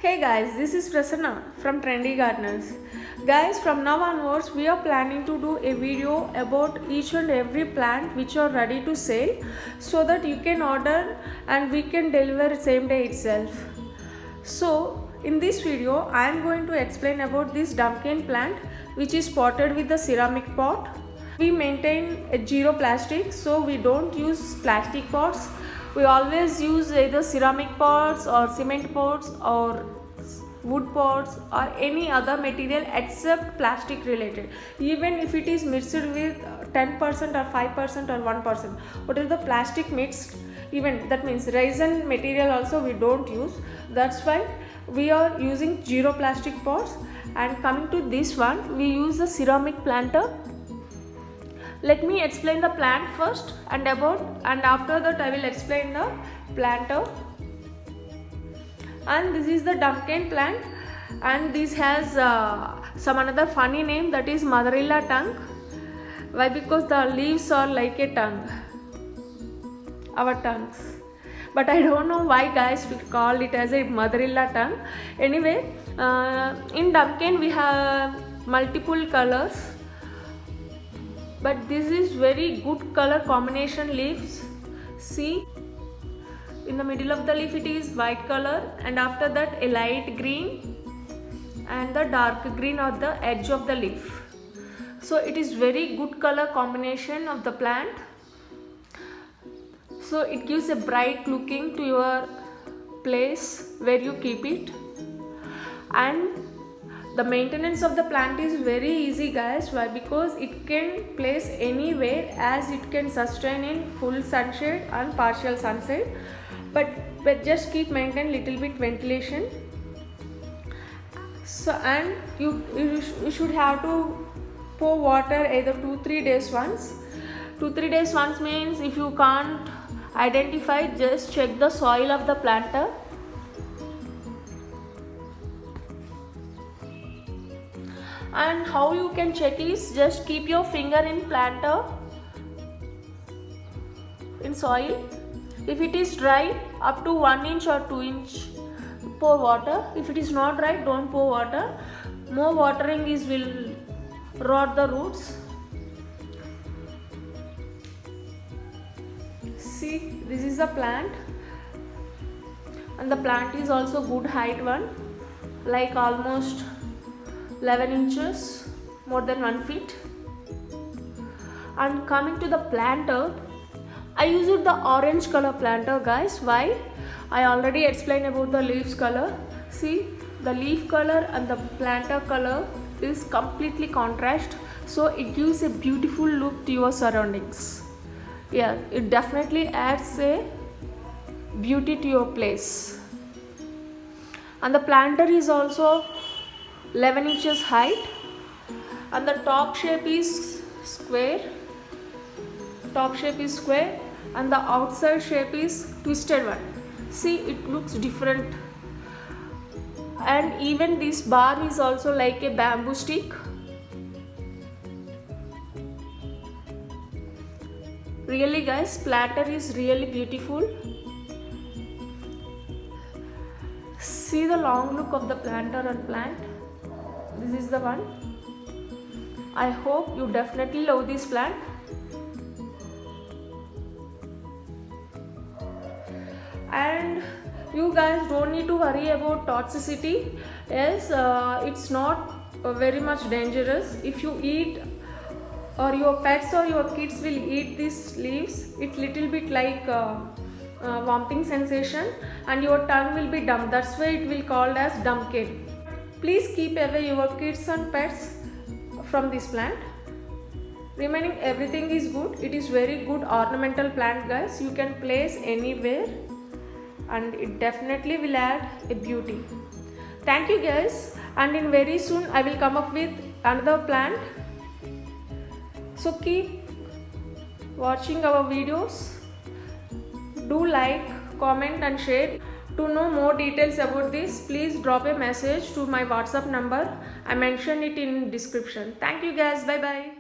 Hey guys, this is Prasanna from Trendy Gardeners. Guys, from now onwards, we are planning to do a video about each and every plant which are ready to sell so that you can order and we can deliver same day itself. So, in this video, I am going to explain about this pumpkin plant which is potted with the ceramic pot. We maintain a zero plastic, so we don't use plastic pots. We always use either ceramic pots or cement pots or wood pots or any other material except plastic related. Even if it is mixed with 10% or 5% or 1%, whatever the plastic mixed, even that means resin material also we don't use. That's why we are using zero plastic pots. And coming to this one, we use the ceramic planter. Let me explain the plant first and after that I will explain the planter. And this is the pumpkin plant, and this has some another funny name, that is Madarilla tongue. Why? Because the leaves are like a tongue, our tongues. But I don't know why guys we call it as a Madarilla tongue. Anyway, in pumpkin we have multiple colors, but this is very good color combination leaves. See, in the middle of the leaf it is white color, and after that a light green and the dark green on the edge of the leaf. So it is very good color combination of the plant. So it gives a bright looking to your place where you keep it. And the maintenance of the plant is very easy guys. Why? Because it can place anywhere, as it can sustain in full sunshade and partial sunshade, but just keep maintain little bit ventilation. So, and you should have to pour water either 2-3 days once. 2-3 days once means if you can't identify, just check the soil of the planter. And how you can check is just keep your finger in planter in soil. If it is dry, up to 1 inch or 2 inch, pour water. If it is not dry, don't pour water. More watering will rot the roots. See, this is the plant, and the plant is also good height one, like almost 11 inches, more than 1 feet. And coming to the planter, I used the orange color planter guys. Why? I already explained about the leaves color. See, the leaf color and the planter color is completely contrast, so it gives a beautiful look to your surroundings. Yeah, it definitely adds a beauty to your place. And the planter is also 11 inches height, and the top shape is square. And the outside shape is twisted one. See, it looks different. And even this bar is also like a bamboo stick. Really guys, planter is really beautiful. See the long look of the planter and plant. This is the one. I hope you definitely love this plant. And you guys don't need to worry about toxicity. Yes, it's not very much dangerous. If you eat or your pets or your kids will eat these leaves, it's little bit like vomiting sensation, and your tongue will be dumb. That's why it will called as pumpkin. Please keep away your kids and pets from this plant. Remaining everything is good. It is very good ornamental plant guys. You can place anywhere, and it definitely will add a beauty. Thank you guys, and in very soon I will come up with another plant. So keep watching our videos. Do like, comment and share. To know more details about this, please drop a message to my WhatsApp number. I mentioned it in description. Thank you guys. Bye bye.